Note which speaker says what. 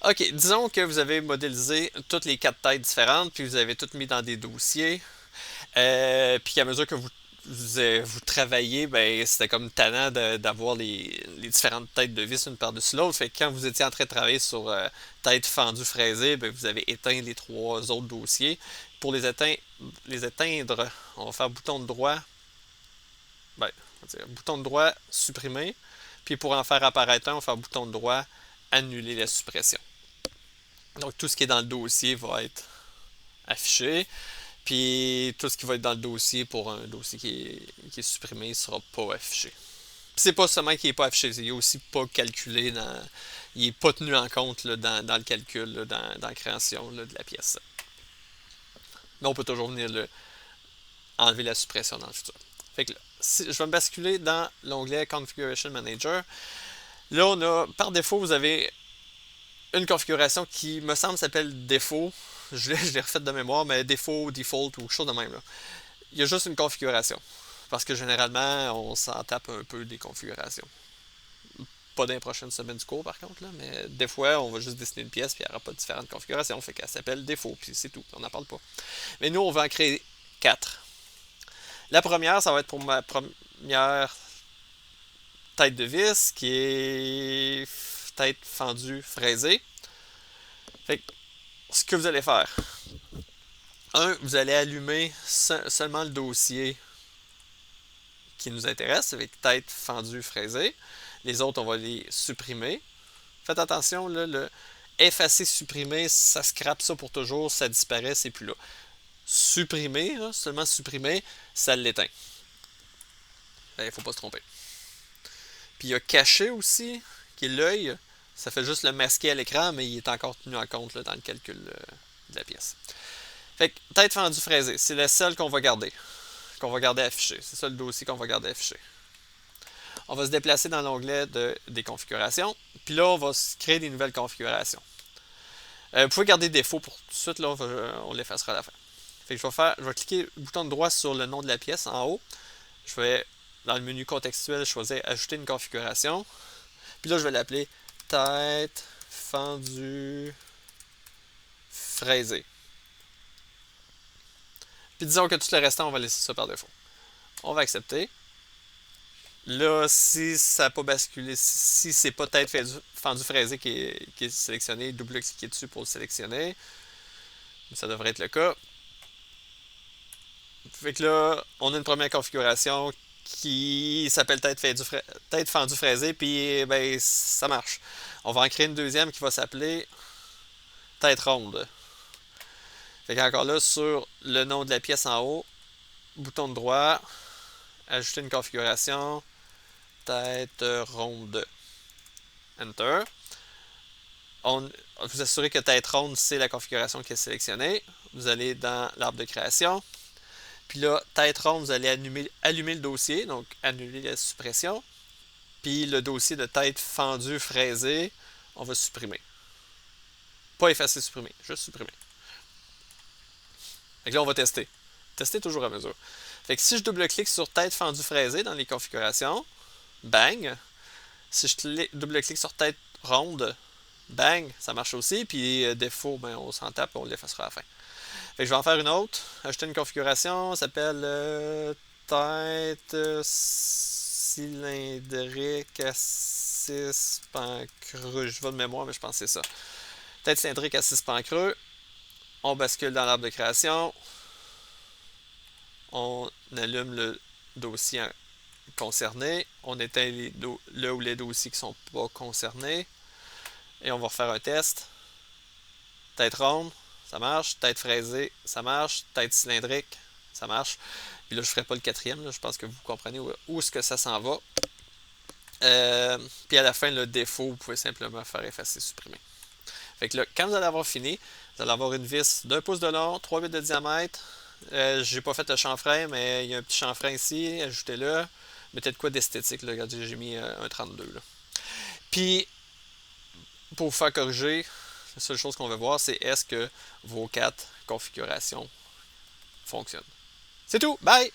Speaker 1: OK, disons que vous avez modélisé toutes les quatre têtes différentes, puis vous avez toutes mis dans des dossiers. Puis qu'à mesure que vous travaillez, ben c'était comme tannant d'avoir les différentes têtes de vis une par-dessus l'autre. Fait que quand vous étiez en train de travailler sur tête fendue fraisée, ben vous avez éteint les trois autres dossiers. Pour les éteindre, on va faire bouton de droit, ben, on va dire, bouton de droit supprimer. Puis pour en faire apparaître un, on va faire bouton de droit annuler la suppression. Donc tout ce qui est dans le dossier va être affiché. Puis tout ce qui va être dans le dossier pour un dossier qui est supprimé ne sera pas affiché. C'est pas seulement qu'il n'est pas affiché, il est aussi pas calculé il n'est pas tenu en compte là, dans le calcul, là, dans la création là, de la pièce. Mais on peut toujours venir enlever la suppression dans le futur. Fait que là, je vais me basculer dans l'onglet Configuration Manager. Là, par défaut, vous avez une configuration qui me semble s'appelle défaut. Je l'ai refaite de mémoire, mais défaut, default ou quelque chose de même. Là. Il y a juste une configuration. Parce que généralement, on s'en tape un peu des configurations. Pas dans les prochaines semaines du cours, par contre, là, mais des fois, on va juste dessiner une pièce, puis il n'y aura pas de différentes configurations. Fait qu'elle s'appelle défaut, puis c'est tout. On n'en parle pas. Mais nous, on va en créer 4. La première, ça va être pour ma première tête de vis, qui est tête fendue fraisée. Fait que, ce que vous allez faire, vous allez allumer seulement le dossier qui nous intéresse, avec tête fendue fraisée. Les autres, on va les supprimer. Faites attention, là, le effacer, supprimer, ça scrape ça pour toujours, ça disparaît, c'est plus là. Supprimer, là, seulement supprimer, ça l'éteint. Il ne faut pas se tromper. Puis il y a cacher aussi, qui est l'œil. Ça fait juste le masquer à l'écran, mais il est encore tenu en compte là, dans le calcul de la pièce. Fait que tête fendue fraisée, c'est la seule qu'on va garder affichée. C'est ça le dossier qu'on va garder affiché. On va se déplacer dans l'onglet des configurations. Puis là, on va créer des nouvelles configurations. Vous pouvez garder défaut pour tout de suite, là, on l'effacera à la fin. Fait que je vais cliquer bouton de droit sur le nom de la pièce en haut. Je vais, dans le menu contextuel, choisir ajouter une configuration. Puis là, je vais l'appeler tête fendue fraisée. Puis disons que tout le restant, on va laisser ça par défaut. On va accepter. Là, si ça n'a pas basculé, si c'est pas tête fendue fraisée qui est sélectionné, double-cliquez dessus pour le sélectionner. Ça devrait être le cas. Fait que là, on a une première configuration qui s'appelle tête fendue fraisée, puis ben, ça marche. On va en créer une deuxième qui va s'appeler tête ronde. Fait qu'encore là, sur le nom de la pièce en haut, bouton de droit, ajouter une configuration, tête ronde. Enter. Vous assurez que tête ronde, c'est la configuration qui est sélectionnée. Vous allez dans l'arbre de création. Puis là, tête ronde, vous allez allumer le dossier, donc annuler la suppression. Puis le dossier de tête fendue fraisée, on va supprimer. Pas effacer, supprimer, juste supprimer. Fait que là, on va tester. Tester toujours à mesure. Fait que si je double-clique sur tête fendue fraisée dans les configurations, bang. Si je double-clique sur tête ronde, bang, ça marche aussi. Puis défaut, ben, on s'en tape, on l'effacera à la fin. Fait que je vais en faire une autre. Ajouter une configuration, ça s'appelle tête cylindrique à 6 pans creux. Je vais de mémoire, mais je pense que c'est ça. Tête cylindrique à 6 pans creux. On bascule dans l'arbre de création. On allume le dossier concerné. On éteint le ou les dossiers qui ne sont pas concernés. Et on va refaire un test. Tête ronde, ça marche. Tête fraisée, ça marche. Tête cylindrique, ça marche. Puis là, je ne ferai pas le quatrième. Là, je pense que vous comprenez où est-ce que ça s'en va. Puis à la fin, le défaut, vous pouvez simplement faire effacer, supprimer. Fait que là, quand vous allez avoir fini, vous allez avoir une vis d'1 pouce de long, 3 bits de diamètre. J'ai pas fait le chanfrein, mais il y a un petit chanfrein ici. Ajoutez-le. Mettez de quoi d'esthétique. Regardez, j'ai mis un 32. Là. Puis, pour vous faire corriger, la seule chose qu'on va voir, c'est est-ce que vos 4 configurations fonctionnent. C'est tout. Bye!